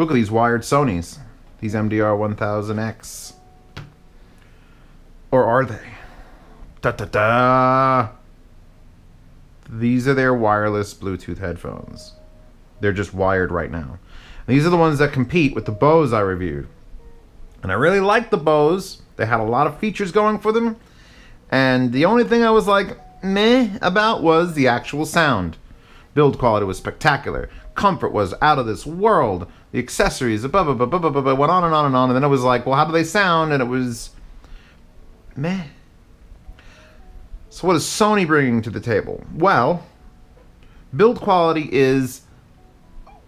Look at these wired Sonys. These MDR-1000x. Or are they? Da-da-da! These are their wireless Bluetooth headphones. They're just wired right now. And these are the ones that compete with the Bose I reviewed. And I really liked the Bose. They had a lot of features going for them. And the only thing I was like, meh about was the actual sound. Build quality was spectacular. Comfort was out of this world. The accessories, went on and on and on. And then it was like, well, how do they sound? And it was meh. So what is Sony bringing to the table? Well, build quality is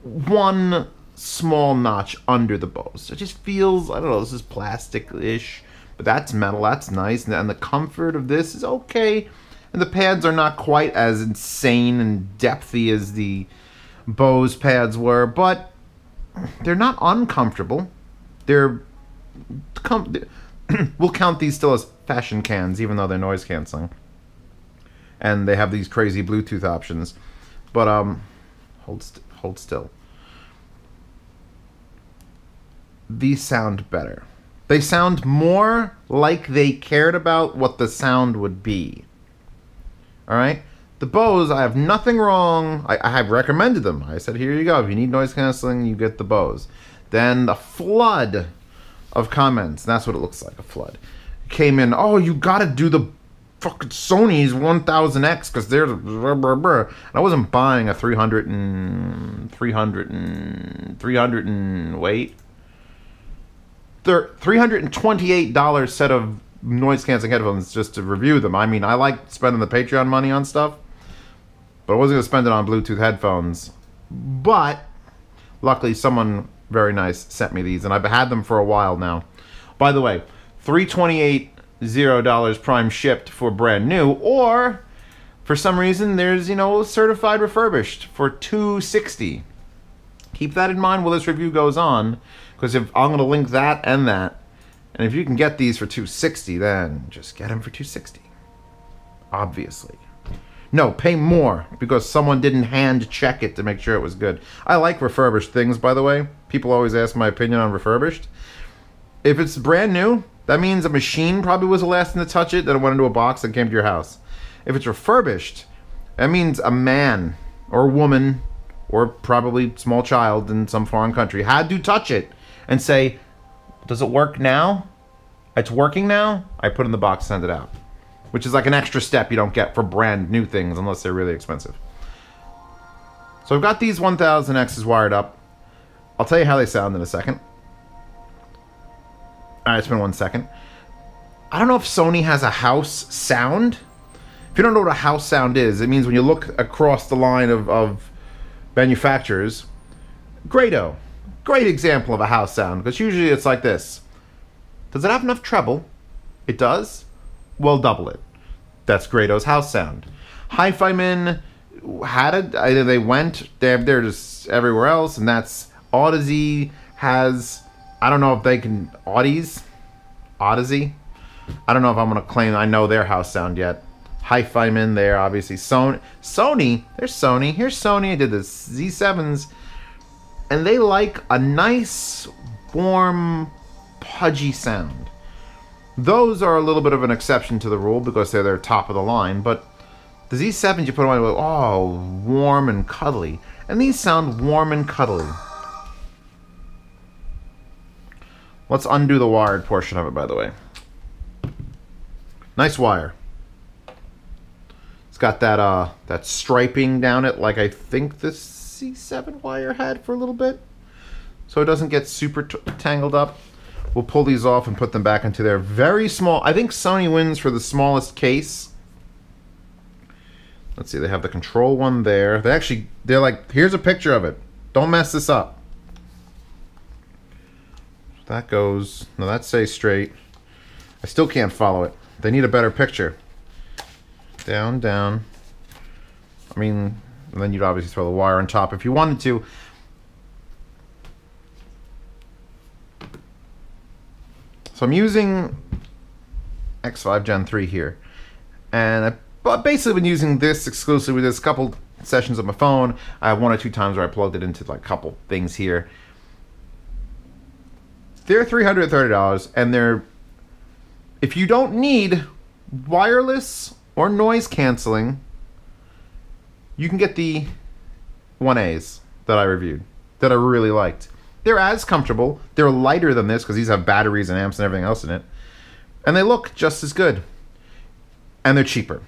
one small notch under the Bose. It just feels, I don't know, this is plastic-ish, but that's metal, that's nice. And the comfort of this is okay. And the pads are not quite as insane and depthy as the Bose pads were, but they're not uncomfortable. We'll count these still as fashion cans, even though they're noise canceling. And they have these crazy Bluetooth options. But hold still. These sound better. They sound more like they cared about what the sound would be. Alright? The Bose, I have nothing wrong. I have recommended them. I said, here you go. If you need noise canceling, you get the Bose. Then the flood of comments. That's what it looks like, a flood. Came in, oh, you gotta do the fucking Sony's 1000x because they're and I wasn't buying a 300 and wait. $328 set of noise canceling headphones just to review them. I mean, I like spending the Patreon money on stuff, but I wasn't going to spend it on Bluetooth headphones. But luckily someone very nice sent me these, and I've had them for a while now. By the way, $328 prime shipped for brand new, or for some reason there's, you know, certified refurbished for $260. Keep that in mind while this review goes on, because if I'm going to link that, and if you can get these for $260, then just get them for $260. Obviously. No, pay more, because someone didn't hand check it to make sure it was good. I like refurbished things, by the way. People always ask my opinion on refurbished. If it's brand new, that means a machine probably was the last thing to touch it, then it went into a box and came to your house. If it's refurbished, that means a man or a woman or probably small child in some foreign country had to touch it and say, does it work now? It's working now? I put it in the box, send it out. Which is like an extra step you don't get for brand new things unless they're really expensive. So I've got these 1000Xs wired up. I'll tell you how they sound in a second. Alright, it's been 1 second. I don't know if Sony has a house sound. If you don't know what a house sound is, it means when you look across the line of manufacturers. Grado. Great example of a house sound, because usually it's like this. Does it have enough treble? It does? Well, double it. That's Grado's house sound. Hi-Fi Men had it. Either they went, they're just everywhere else, and that's Odyssey has, I don't know if they can, Odyssey? I don't know if I'm going to claim I know their house sound yet. Hi-Fi Men there, obviously. Sony, there's Sony. Here's Sony. I did the Z7s. And they like a nice, warm, pudgy sound. Those are a little bit of an exception to the rule because they're their top of the line. But the Z7s you put on, oh, warm and cuddly. And these sound warm and cuddly. Let's undo the wired portion of it, by the way. Nice wire. It's got that that striping down it, like I think this C7 wire had for a little bit, so it doesn't get super tangled up. We'll pull these off and put them back into their very small. I think Sony wins for the smallest case. Let's see, they have the control one there. They're like, here's a picture of it. Don't mess this up. That goes, no, that stays straight. I still can't follow it. They need a better picture. Down, down. I mean, and then you'd obviously throw the wire on top if you wanted to. So I'm using X5 Gen 3 here. And I've basically been using this exclusively. There's a couple sessions on my phone. I have 1 or 2 times where I plugged it into like a couple things here. they're $330, and they're, if you don't need wireless or noise canceling, you can get the 1As that I reviewed, that I really liked. They're as comfortable. They're lighter than this because these have batteries and amps and everything else in it. And they look just as good. And they're cheaper.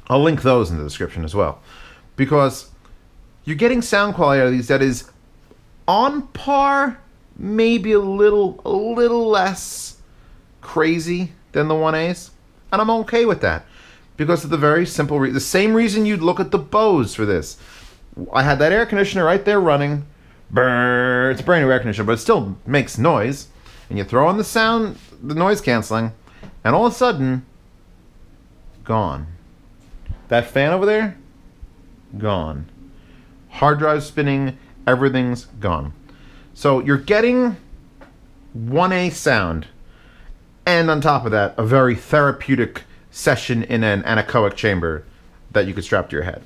I'll link those in the description as well. Because you're getting sound quality out of these that is on par, maybe a little less crazy than the 1As. And I'm okay with that. Because of the very simple reason. The same reason you'd look at the Bose for this. I had that air conditioner right there running. Brrr. It's a brand new air conditioner, but it still makes noise. And you throw on the sound, the noise canceling, and all of a sudden, gone. That fan over there, gone. Hard drive spinning, everything's gone. So you're getting 1A sound, and on top of that, a very therapeutic session in an anechoic chamber that you could strap to your head.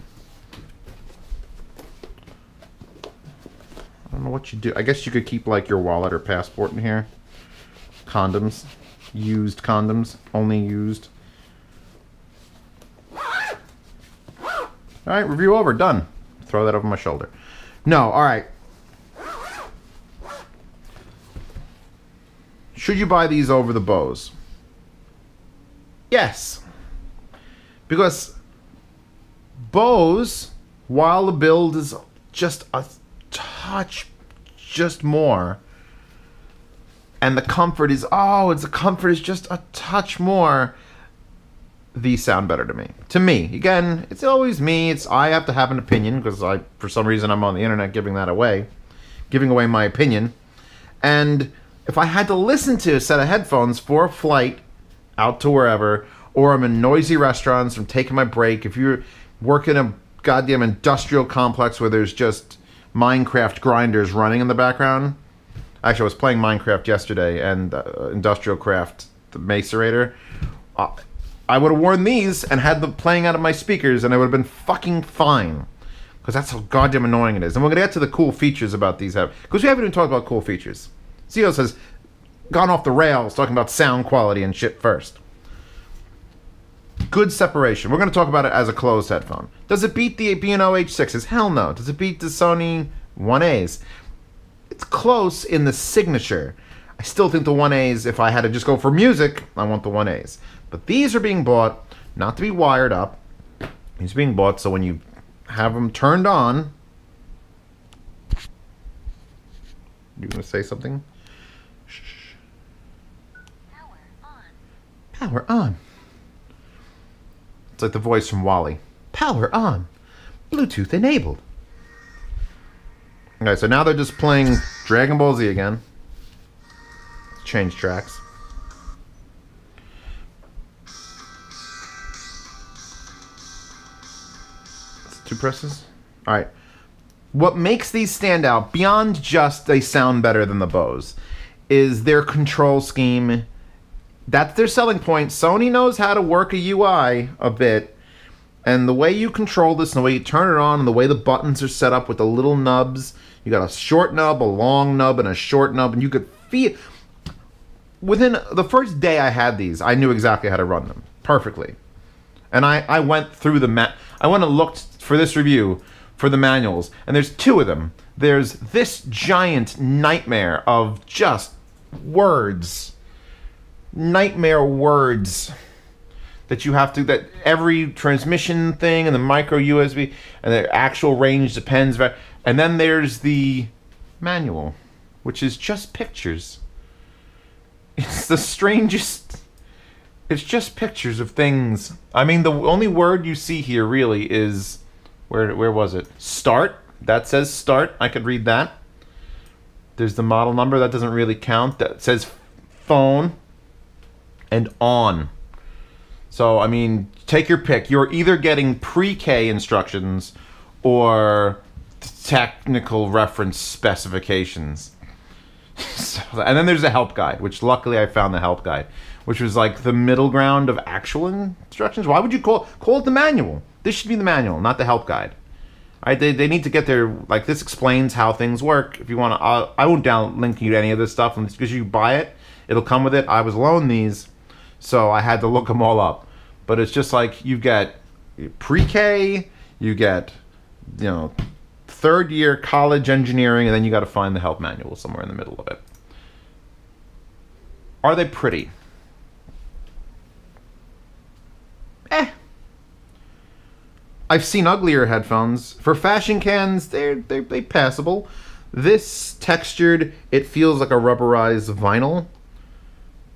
I don't know what you do. I guess you could keep like your wallet or passport in here. Condoms. Used condoms. Only used. Alright, review over. Done. Throw that over my shoulder. No, alright. Should you buy these over the Bose? Yes. Because Bose, while the build is just a touch just more, and the comfort is, the comfort is just a touch more, these sound better to me. To me. Again, it's always me. I have to have an opinion because for some reason I'm on the internet giving away my opinion. And if I had to listen to a set of headphones for a flight out to wherever, or I'm in noisy restaurants, I'm taking my break, if you're working in a goddamn industrial complex where there's just Minecraft grinders running in the background. Actually, I was playing Minecraft yesterday, and Industrial Craft, the macerator. I would have worn these and had them playing out of my speakers, and I would have been fucking fine. Because that's how goddamn annoying it is. And we're going to get to the cool features about these. Because we haven't even talked about cool features. CEO says, gone off the rails talking about sound quality and shit first. Good separation. We're going to talk about it as a closed headphone. Does it beat the B&O H6s? Hell no. Does it beat the Sony 1As? It's close in the signature. I still think the 1As, if I had to just go for music, I want the 1As. But these are being bought not to be wired up. These are being bought so when you have them turned on... You going to say something? Shh. Power on. Power on. It's like the voice from WALL-E. Power on. Bluetooth enabled. Okay, so now they're just playing Dragon Ball Z again. Change tracks. Two presses? Alright. What makes these stand out, beyond just they sound better than the Bose, is their control scheme. That's their selling point. Sony knows how to work a UI a bit. And the way you control this, and the way you turn it on, and the way the buttons are set up with the little nubs. You got a short nub, a long nub, and a short nub. And you could feel... Within the first day I had these, I knew exactly how to run them. Perfectly. And I went through I went and looked for this review for the manuals. And there's two of them. There's this giant nightmare of just words. Nightmare words that you have to, that every transmission thing and the micro USB and the actual range depends. And then there's the manual, which is just pictures. It's the strangest. It's just pictures of things. I mean, the only word you see here really is, where was it? Start. That says start. I could read that. There's the model number. That doesn't really count. That says phone. And on. So, I mean, take your pick. You're either getting pre-K instructions or technical reference specifications. So, and then there's a help guide, which luckily I found the help guide, which was like the middle ground of actual instructions. Why would you call it the manual? This should be the manual, not the help guide. They need to get their, like, this explains how things work. If you want to, I won't link you to any of this stuff, and because you buy it, it'll come with it. I was loaned these, so I had to look them all up. But it's just like you get pre-K, you get, you know, third year college engineering, and then you got to find the help manual somewhere in the middle of it. Are they pretty? I've seen uglier headphones. For fashion cans, they're passable. This textured, it feels like a rubberized vinyl,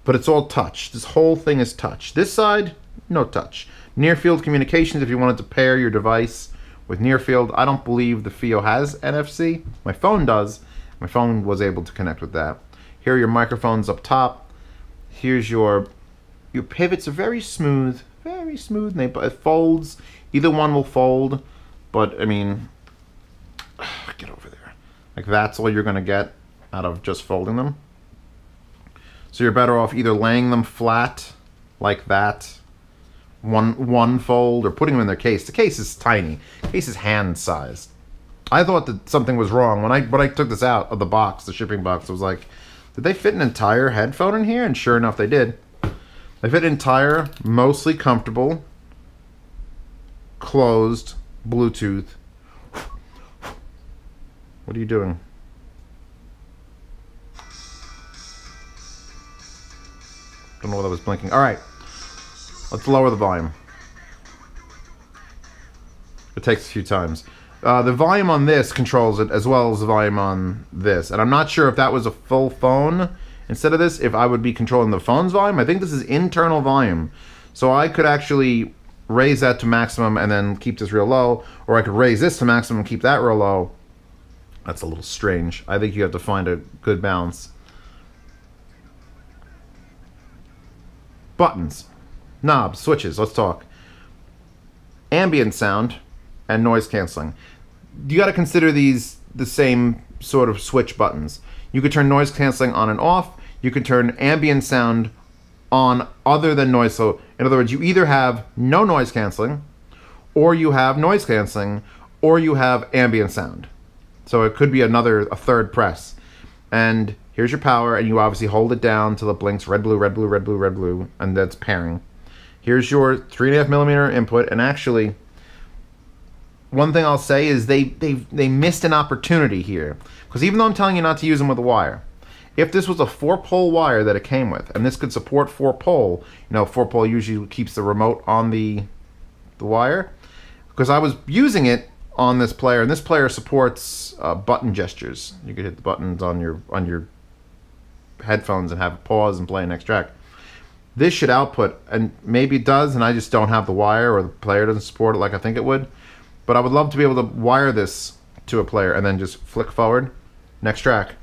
but it's all touch. This whole thing is touch. This side, no touch. Near field communications, if you wanted to pair your device with near field. I don't believe the FIO has NFC. My phone does. My phone was able to connect with that. Here are your microphones up top. Here's your pivots are very smooth, and it folds. Either one will fold, but I mean, get over there. Like, that's all you're gonna get out of just folding them. So you're better off either laying them flat like that, one fold, or putting them in their case. The case is tiny. The case is hand-sized. I thought that something was wrong when I took this out of the box, the shipping box. I was like, did they fit an entire headphone in here? And sure enough, they did. They fit entire, mostly comfortable, closed Bluetooth. What are you doing? Don't know why that was blinking. All right, let's lower the volume. It takes a few times. The volume on this controls it as well as the volume on this. And I'm not sure if that was a full phone instead of this, if I would be controlling the phone's volume. I think this is internal volume. So I could actually raise that to maximum and then keep this real low, or I could raise this to maximum and keep that real low. That's a little strange. I think you have to find a good balance. Buttons, knobs, switches, let's talk. Ambient sound and noise canceling. You got to consider these the same sort of switch buttons. You could turn noise canceling on and off. You could turn ambient sound on other than noise. So in other words, you either have no noise canceling, or you have noise canceling, or you have ambient sound. So it could be a third press. And here's your power, and you obviously hold it down till it blinks red, blue, red, blue, red, blue, red, blue, and that's pairing. Here's your 3.5mm input, and actually, one thing I'll say is they missed an opportunity here, because even though I'm telling you not to use them with a wire, if this was a 4-pole wire that it came with, and this could support 4-pole, you know, 4-pole usually keeps the remote on the wire, because I was using it on this player, and this player supports button gestures. You could hit the buttons on your headphones and have it pause and play a next track. This should output, and maybe it does, and I just don't have the wire, or the player doesn't support it like I think it would. But I would love to be able to wire this to a player and then just flick forward. Next track.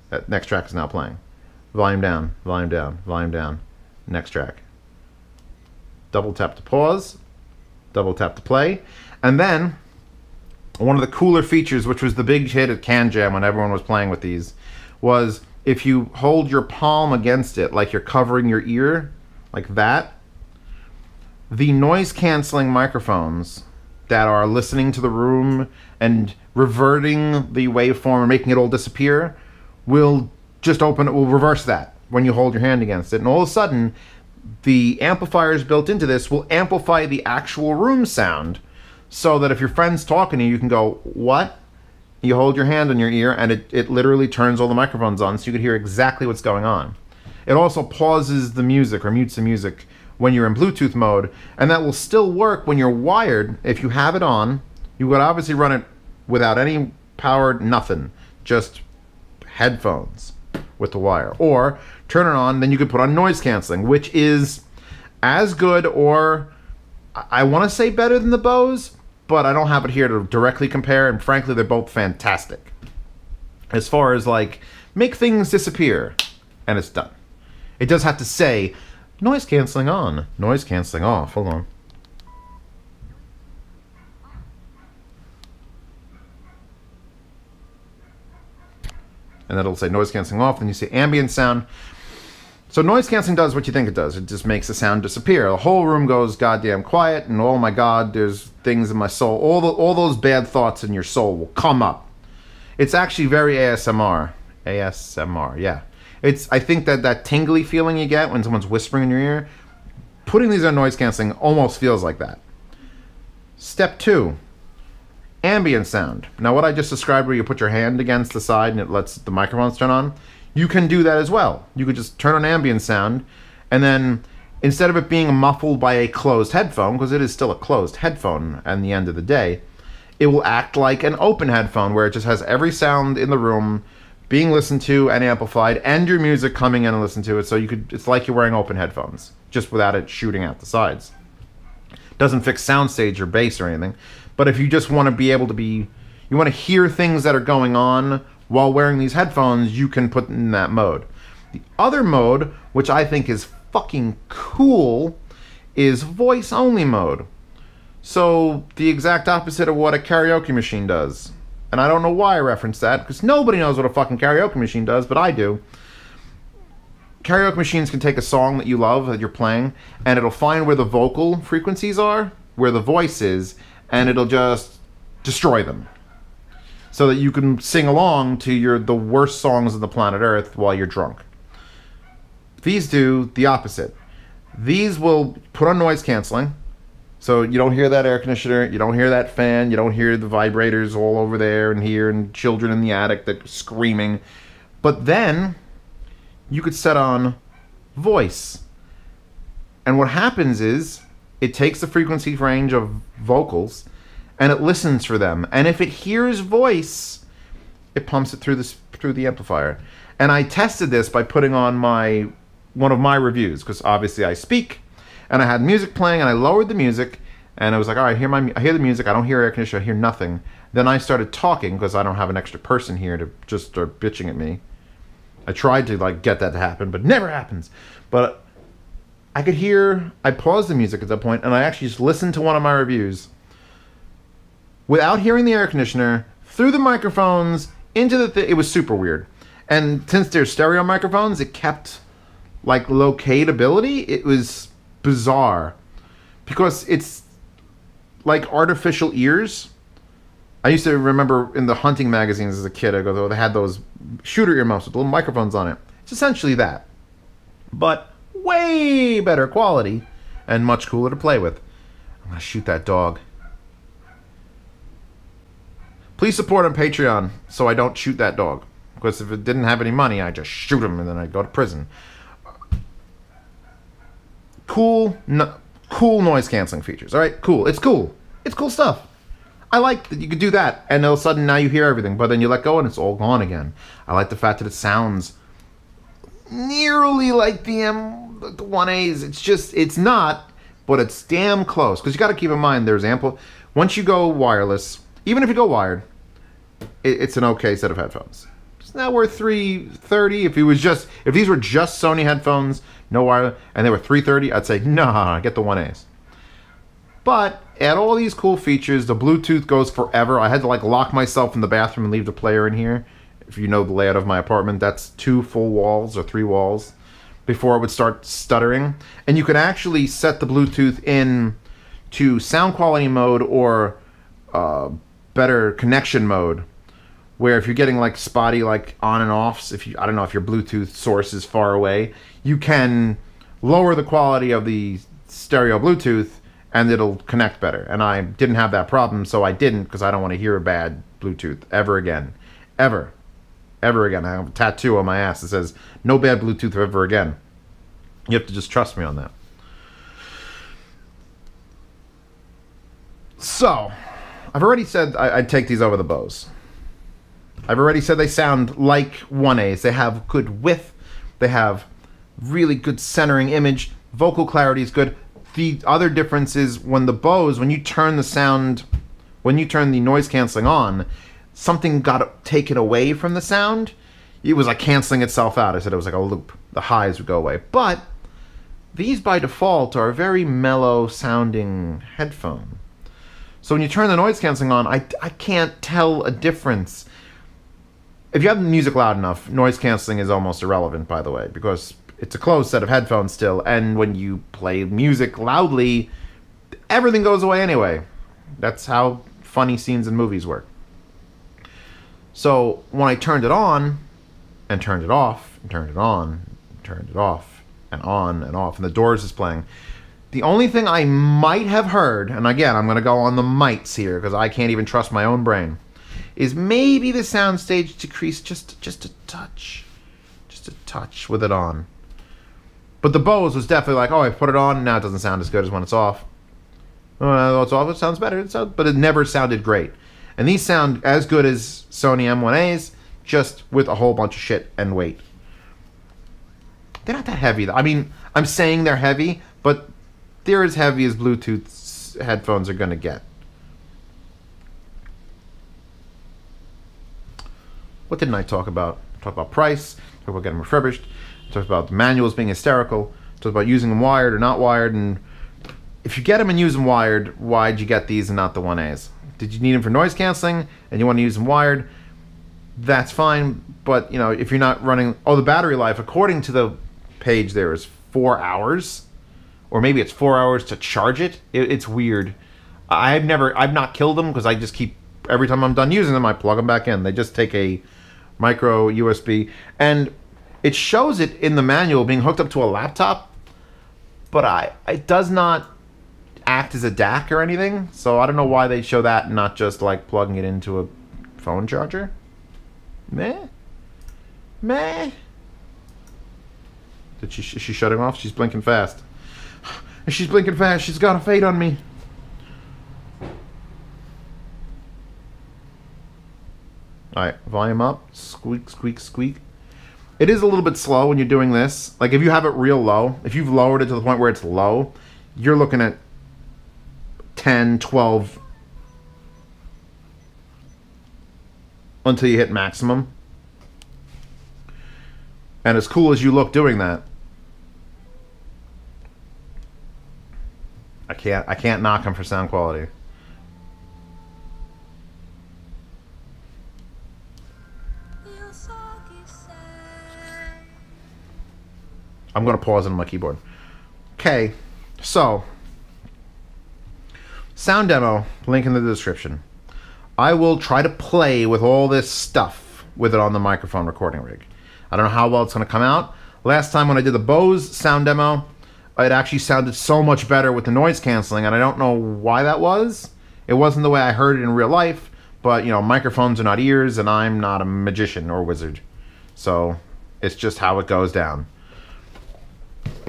That next track is now playing. Volume down, volume down, volume down. Next track. Double tap to pause. Double tap to play. And then, one of the cooler features, which was the big hit at Can Jam when everyone was playing with these, was if you hold your palm against it like you're covering your ear, like that, the noise canceling microphones that are listening to the room and reverting the waveform and making it all disappear will reverse that when you hold your hand against it. And all of a sudden, the amplifiers built into this will amplify the actual room sound, so that if your friend's talking to you, you can go, what? You hold your hand on your ear, and it literally turns all the microphones on, so you can hear exactly what's going on. It also pauses the music or mutes the music when you're in Bluetooth mode, and that will still work when you're wired. If you have it on, you would obviously run it without any power, nothing, just headphones with the wire. Or turn it on, then you could put on noise canceling, which is as good, or I want to say better than the Bose, but I don't have it here to directly compare, and frankly, they're both fantastic. As far as, like, make things disappear, and it's done. It does have to say, noise canceling on, noise canceling off. Hold on. And then it'll say noise canceling off, then you say ambient sound. So noise canceling does what you think it does. It just makes the sound disappear. The whole room goes goddamn quiet, and oh my god, there's things in my soul. All those bad thoughts in your soul will come up. It's actually very ASMR. ASMR, yeah. I think that tingly feeling you get when someone's whispering in your ear, putting these on noise canceling almost feels like that. Step 2, ambient sound. Now what I just described where you put your hand against the side and it lets the microphones turn on, you can do that as well. You could just turn on ambient sound, and then instead of it being muffled by a closed headphone, because it is still a closed headphone at the end of the day, it will act like an open headphone where it just has every sound in the room being listened to and amplified, and your music coming in and listen to it. So it's like you're wearing open headphones, just without it shooting out the sides. Doesn't fix soundstage or bass or anything, but if you just want to be able to you want to hear things that are going on while wearing these headphones, you can put in that mode. The other mode, which I think is fucking cool, is voice only mode. So the exact opposite of what a karaoke machine does. And I don't know why I referenced that, because nobody knows what a fucking karaoke machine does, but I do. Karaoke machines can take a song that you love, that you're playing, and it'll find where the vocal frequencies are, where the voice is, and it'll just destroy them. So that you can sing along to the worst songs on the planet Earth while you're drunk. These do the opposite. These will put on noise canceling, so you don't hear that air conditioner, you don't hear that fan, you don't hear the vibrators all over there and here, and children in the attic that are screaming. But then you could set on voice. And what happens is it takes the frequency range of vocals and it listens for them. And if it hears voice, it pumps it through the amplifier. And I tested this by putting on one of my reviews, because obviously I speak, and I had music playing, and I lowered the music, and I was like, all right, I hear the music, I don't hear air conditioner, I hear nothing. Then I started talking, because I don't have an extra person here to just start bitching at me. I tried to get that to happen, but it never happens. But I paused the music at that point, and I actually just listened to one of my reviews without hearing the air conditioner, through the microphones, into the thing. It was super weird. And since they're stereo microphones, it kept locatability. It was bizarre, because it's like artificial ears. I used to remember in the hunting magazines as a kid, they had those shooter earmuffs with little microphones on it. It's essentially that, but way better quality and much cooler to play with. I'm gonna shoot that dog. Please support on Patreon so I don't shoot that dog, because if it didn't have any money, I'd just shoot him and then I'd go to prison. Cool noise canceling features. All right, cool. It's cool. It's cool stuff. I like that you could do that, and all of a sudden now you hear everything, but then you let go and it's all gone again. I like the fact that it sounds nearly like the 1As. It's not, but it's damn close. Because you got to keep in mind, once you go wireless, even if you go wired, it's an okay set of headphones. It's not worth $330. If these were just Sony headphones, no wire, and they were $330, I'd say nah, get the 1As. But add all these cool features. The Bluetooth goes forever. I had to lock myself in the bathroom and leave the player in here. If you know the layout of my apartment, that's 2 full walls or 3 walls before it would start stuttering. And you can actually set the Bluetooth in to sound quality mode or better connection mode, where if you're getting spotty on and offs, I don't know if your Bluetooth source is far away, you can lower the quality of the stereo Bluetooth and it'll connect better. And I didn't have that problem, so I didn't, because I don't want to hear a bad Bluetooth ever again. Ever again. I have a tattoo on my ass that says no bad Bluetooth ever again. You have to just trust me on that. So I've already said I'd take these over the Bose. I've already said they sound like 1As. They have good width. They have really good centering image. Vocal clarity is good. The other difference is when you turn the noise canceling on, something got taken away from the sound. It was canceling itself out. I said it was like a loop. The highs would go away. But these by default are a very mellow sounding headphone. So when you turn the noise canceling on, I can't tell a difference. If you have the music loud enough, noise canceling is almost irrelevant, by the way, because it's a closed set of headphones still, and when you play music loudly, everything goes away anyway. That's how funny scenes in movies work. So when I turned it on and turned it off and turned it on and turned it off and on and off, and the Doors is playing, the only thing I might have heard, and again I'm going to go on the mights here because I can't even trust my own brain, is maybe the soundstage decreased just a touch with it on. But the Bose was definitely like, oh, I put it on, now it doesn't sound as good as when it's off. Oh, it's off, it sounds better, but it never sounded great. And these sound as good as Sony M1As, just with a whole bunch of shit and weight. They're not that heavy, though. I mean, I'm saying they're heavy, but they're as heavy as Bluetooth headphones are going to get. What didn't I talk about? Talk about price, talk about getting refurbished, talk about the manuals being hysterical, talk about using them wired or not wired, and if you get them and use them wired, why'd you get these and not the 1As? Did you need them for noise canceling and you want to use them wired? That's fine, but you know, if you're not running, the battery life, according to the page there, is 4 hours, or maybe it's 4 hours to charge it. It's weird. I've not killed them because I just keep, every time I'm done using them, I plug them back in. They just take a micro USB, and it shows it in the manual being hooked up to a laptop, but it does not act as a DAC or anything, so I don't know why they show that and not just like plugging it into a phone charger. Meh. Is she shutting off? She's blinking fast. She's blinking fast. She's got a fade on me. Alright, volume up. Squeak, squeak, squeak. It is a little bit slow when you're doing this. Like if you have it real low, if you've lowered it to the point where it's low, you're looking at 10, 12 until you hit maximum. And as cool as you look doing that, I can't knock them for sound quality. I'm going to pause it on my keyboard. Okay, so sound demo, link in the description. I will try to play with all this stuff with it on the microphone recording rig. I don't know how well it's going to come out. Last time when I did the Bose sound demo, it actually sounded so much better with the noise canceling, and I don't know why that was. It wasn't the way I heard it in real life, but you know, microphones are not ears, and I'm not a magician or wizard. So it's just how it goes down.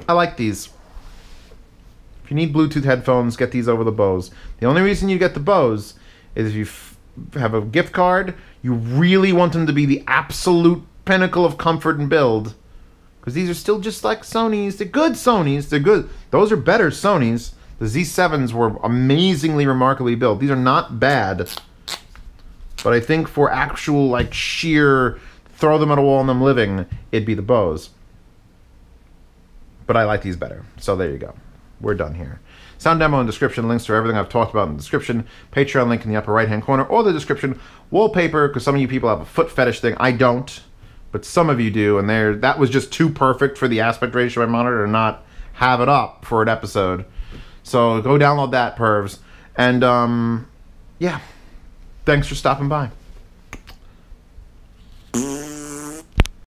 I like these. If you need Bluetooth headphones, get these over the Bose. The only reason you get the Bose is if you have a gift card, you really want them to be the absolute pinnacle of comfort and build. Because these are still just like Sonys. They're good Sonys. They're good. Those are better Sonys. The Z7s were amazingly, remarkably built. These are not bad. But I think for actual, like, sheer throw them at a wall and them living, it'd be the Bose. But I like these better. So there you go. We're done here. Sound demo and description, links to everything I've talked about in the description. Patreon link in the upper right-hand corner, or the description. Wallpaper, because some of you people have a foot fetish thing. I don't, but some of you do, and that was just too perfect for the aspect ratio of my monitor to not have it up for an episode. So go download that, pervs. And, yeah. Thanks for stopping by.